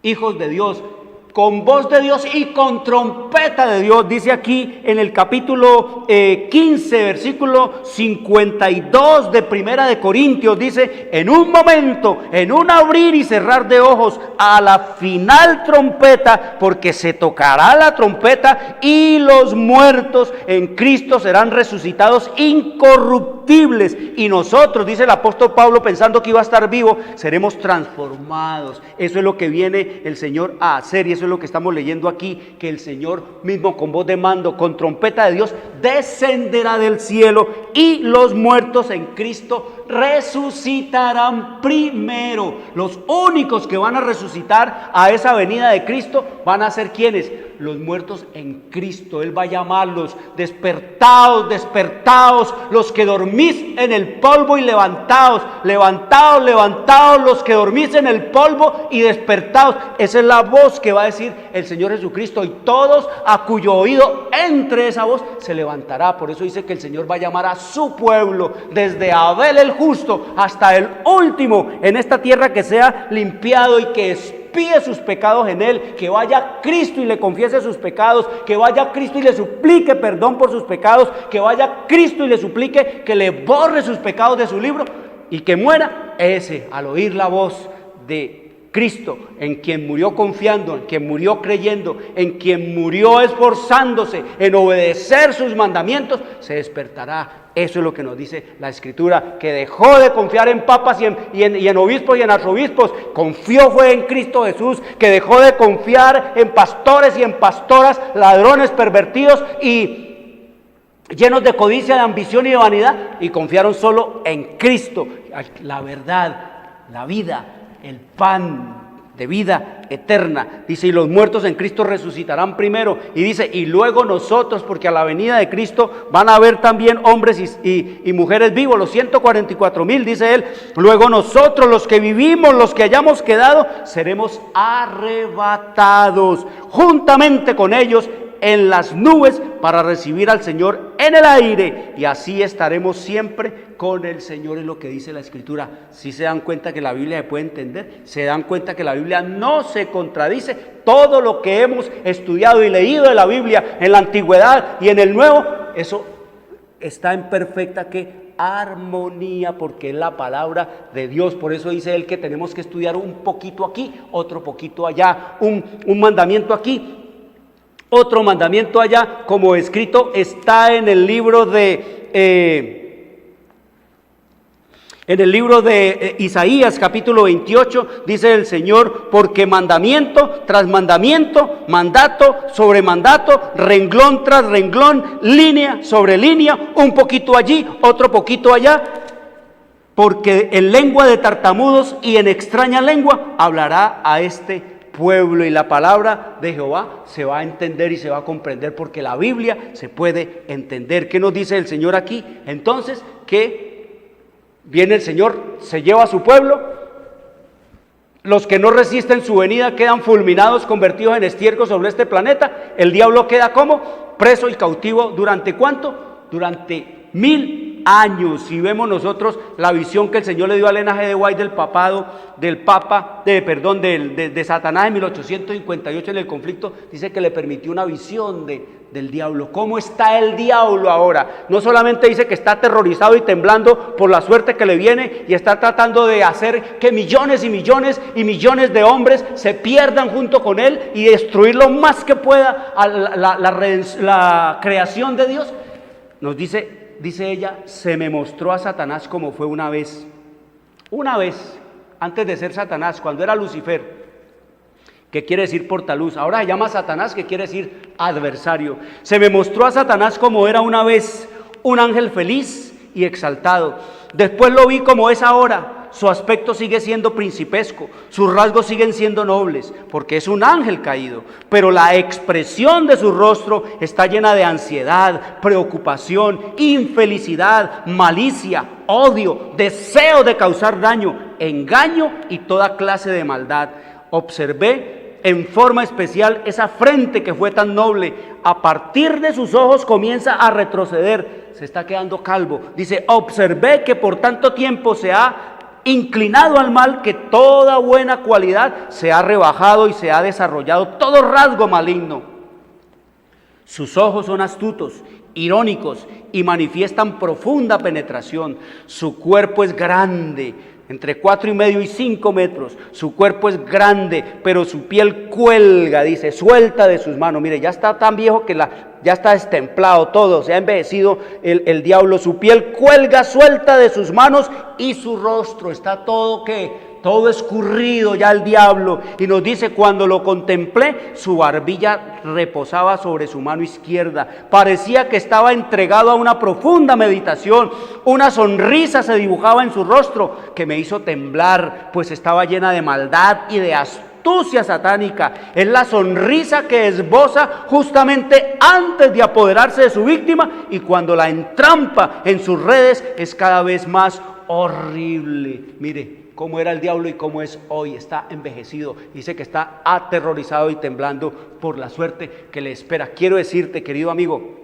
hijos de Dios, con voz de Dios y con trompeta de Dios. Dice aquí en el capítulo 15, versículo 52 de Primera de Corintios, dice: en un momento, en un abrir y cerrar de ojos, a la final trompeta, porque se tocará la trompeta y los muertos en Cristo serán resucitados incorruptibles incorruptibles, y nosotros, dice el apóstol Pablo, pensando que iba a estar vivo, seremos transformados. Eso es lo que viene el Señor a hacer, y eso es lo que estamos leyendo aquí, que el Señor mismo con voz de mando, con trompeta de Dios, descenderá del cielo, y los muertos en Cristo resucitarán primero. Los únicos que van a resucitar a esa venida de Cristo van a ser ¿quiénes? Los muertos en Cristo. Él va a llamarlos: despertaos, despertaos, los que dormís en el polvo, y levantaos, levantaos, levantaos, los que dormís en el polvo, y despertaos. Esa es la voz que va a decir el Señor Jesucristo, y todos a cuyo oído entre esa voz se levantará. Por eso dice que el Señor va a llamar a su pueblo, desde Abel el justo hasta el último en esta tierra, que sea limpiado y que expíe sus pecados en él, que vaya a Cristo y le confiese sus pecados, que vaya a Cristo y le suplique perdón por sus pecados, que vaya a Cristo y le suplique que le borre sus pecados de su libro, y que muera ese al oír la voz de Cristo, en quien murió confiando, en quien murió creyendo, en quien murió esforzándose en obedecer sus mandamientos, se despertará. Eso es lo que nos dice la Escritura, que dejó de confiar en papas y en obispos y en arzobispos, confió fue en Cristo Jesús, que dejó de confiar en pastores y en pastoras, ladrones, pervertidos y llenos de codicia, de ambición y de vanidad, y confiaron solo en Cristo, la verdad, la vida, el pan de vida eterna. Dice, y los muertos en Cristo resucitarán primero, y dice, y luego nosotros, porque a la venida de Cristo van a haber también hombres y mujeres vivos, los 144,000, dice él, luego nosotros, los que vivimos, los que hayamos quedado, seremos arrebatados juntamente con ellos en las nubes para recibir al Señor en el aire, y así estaremos siempre con el Señor. Es lo que dice la Escritura. Si se dan cuenta que la Biblia se puede entender, se dan cuenta que la Biblia no se contradice. Todo lo que hemos estudiado y leído de la Biblia en la antigüedad y en el Nuevo, eso está en perfecta armonía, porque es la palabra de Dios. Por eso dice él que tenemos que estudiar un poquito aquí, otro poquito allá, un mandamiento aquí, otro mandamiento allá, como escrito está en el libro de Isaías capítulo 28, dice el Señor, porque mandamiento tras mandamiento, mandato sobre mandato, renglón tras renglón, línea sobre línea, un poquito allí, otro poquito allá, porque en lengua de tartamudos y en extraña lengua hablará a este pueblo, y la palabra de Jehová se va a entender y se va a comprender, porque la Biblia se puede entender. ¿Qué nos dice el Señor aquí? Entonces, que viene el Señor, se lleva a su pueblo, los que no resisten su venida quedan fulminados, convertidos en estiércol sobre este planeta, el diablo queda como preso y cautivo. ¿Durante cuánto? Durante 1000 años. Si vemos nosotros la visión que el Señor le dio al linaje de White de Satanás en 1858 en el conflicto, dice que le permitió una visión del diablo. ¿Cómo está el diablo ahora? No solamente dice que está aterrorizado y temblando por la suerte que le viene, y está tratando de hacer que millones y millones y millones de hombres se pierdan junto con él y destruir lo más que pueda a la creación de Dios. Nos dice ella, se me mostró a Satanás como fue una vez, antes de ser Satanás, cuando era Lucifer, que quiere decir portaluz, ahora se llama Satanás, que quiere decir adversario. Se me mostró a Satanás como era una vez, un ángel feliz y exaltado. Después lo vi como es ahora. Su aspecto sigue siendo principesco, sus rasgos siguen siendo nobles, porque es un ángel caído, pero la expresión de su rostro está llena de ansiedad, preocupación, infelicidad, malicia, odio, deseo de causar daño, engaño y toda clase de maldad. Observé en forma especial esa frente que fue tan noble. A partir de sus ojos comienza a retroceder, se está quedando calvo. Dice, observé que por tanto tiempo se ha inclinado al mal, que toda buena cualidad se ha rebajado y se ha desarrollado todo rasgo maligno. Sus ojos son astutos, irónicos y manifiestan profunda penetración. Su cuerpo es grande, entre 4,5 y 5 metros. Su cuerpo es grande, pero su piel cuelga, dice, suelta de sus manos. Mire, ya está tan viejo que ya está destemplado todo, se ha envejecido el diablo. Su piel cuelga suelta de sus manos y su rostro está todo, ¿qué? Todo escurrido ya el diablo. Y nos dice, cuando lo contemplé, su barbilla reposaba sobre su mano izquierda. Parecía que estaba entregado a una profunda meditación. Una sonrisa se dibujaba en su rostro que me hizo temblar, pues estaba llena de maldad y de astucia satánica. Es la sonrisa que esboza justamente antes de apoderarse de su víctima, y cuando la entrampa en sus redes es cada vez más horrible. Mire cómo era el diablo y cómo es hoy. Está envejecido, dice que está aterrorizado y temblando por la suerte que le espera. Quiero decirte, querido amigo,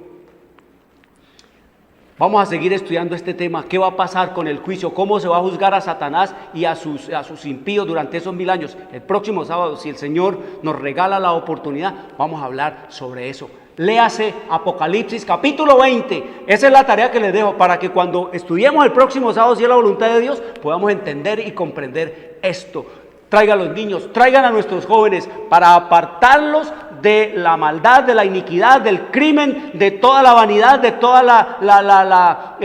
vamos a seguir estudiando este tema. ¿Qué va a pasar con el juicio? ¿Cómo se va a juzgar a Satanás y a sus impíos durante esos 1000 años? El próximo sábado, si el Señor nos regala la oportunidad, vamos a hablar sobre eso. Léase Apocalipsis capítulo 20. Esa es la tarea que les dejo, para que cuando estudiemos el próximo sábado, si es la voluntad de Dios, podamos entender y comprender esto. Traigan a los niños, traigan a nuestros jóvenes, para apartarlos de la maldad, de la iniquidad, del crimen, de toda la vanidad, de toda la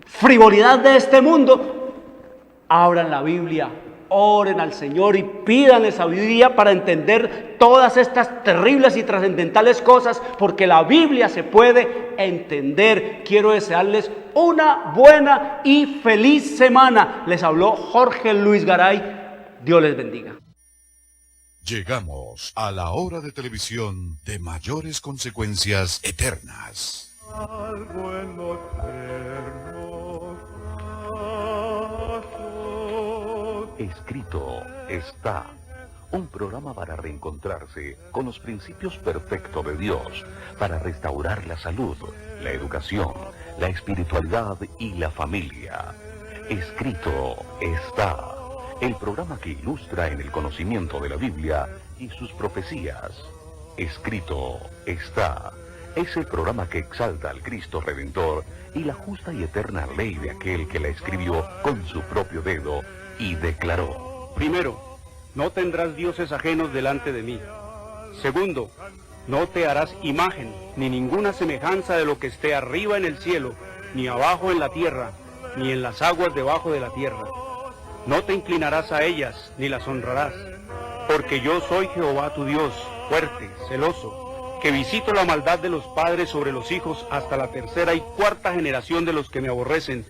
frivolidad de este mundo. Abran la Biblia, oren al Señor y pídanle sabiduría para entender todas estas terribles y trascendentales cosas, porque la Biblia se puede entender. Quiero desearles una buena y feliz semana. Les habló Jorge Luis Garay. Dios les bendiga. Llegamos a la hora de televisión de mayores consecuencias eternas. algo en los eternos pasos. Escrito está. Un programa para reencontrarse con los principios perfectos de Dios, para restaurar la salud, la educación, la espiritualidad y la familia. Escrito está. El programa que ilustra en el conocimiento de la Biblia y sus profecías. Escrito está. Es el programa que exalta al Cristo Redentor y la justa y eterna ley de aquel que la escribió con su propio dedo y declaró. Primero, no tendrás dioses ajenos delante de mí. Segundo, no te harás imagen, ni ninguna semejanza de lo que esté arriba en el cielo, ni abajo en la tierra, ni en las aguas debajo de la tierra. No te inclinarás a ellas, ni las honrarás, porque yo soy Jehová tu Dios, fuerte, celoso, que visito la maldad de los padres sobre los hijos hasta la tercera y cuarta generación de los que me aborrecen,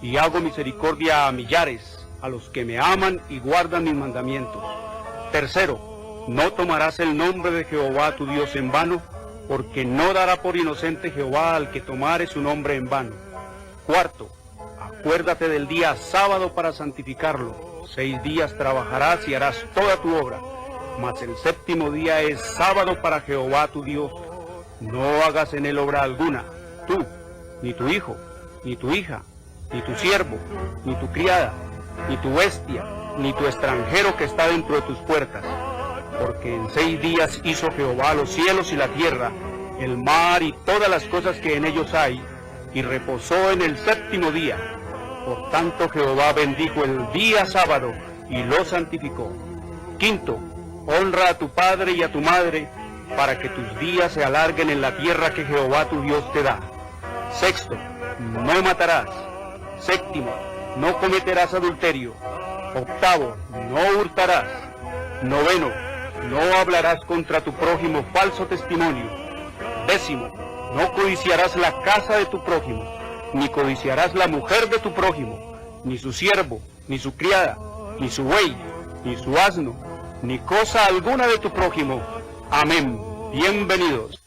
y hago misericordia a millares, a los que me aman y guardan mis mandamientos. Tercero, no tomarás el nombre de Jehová tu Dios en vano, porque no dará por inocente Jehová al que tomare su nombre en vano. Cuarto, acuérdate del día sábado para santificarlo. 6 días trabajarás y harás toda tu obra, mas el séptimo día es sábado para Jehová tu Dios. No hagas en él obra alguna, tú, ni tu hijo, ni tu hija, ni tu siervo, ni tu criada, ni tu bestia, ni tu extranjero que está dentro de tus puertas. Porque en 6 días hizo Jehová los cielos y la tierra, el mar y todas las cosas que en ellos hay, y reposó en el séptimo día. Por tanto Jehová bendijo el día sábado y lo santificó. Quinto, honra a tu padre y a tu madre, para que tus días se alarguen en la tierra que Jehová tu Dios te da. Sexto, no matarás. Séptimo, no cometerás adulterio. Octavo, no hurtarás. Noveno, no hablarás contra tu prójimo falso testimonio. Décimo, no codiciarás la casa de tu prójimo, ni codiciarás la mujer de tu prójimo, ni su siervo, ni su criada, ni su buey, ni su asno, ni cosa alguna de tu prójimo. Amén. Bienvenidos.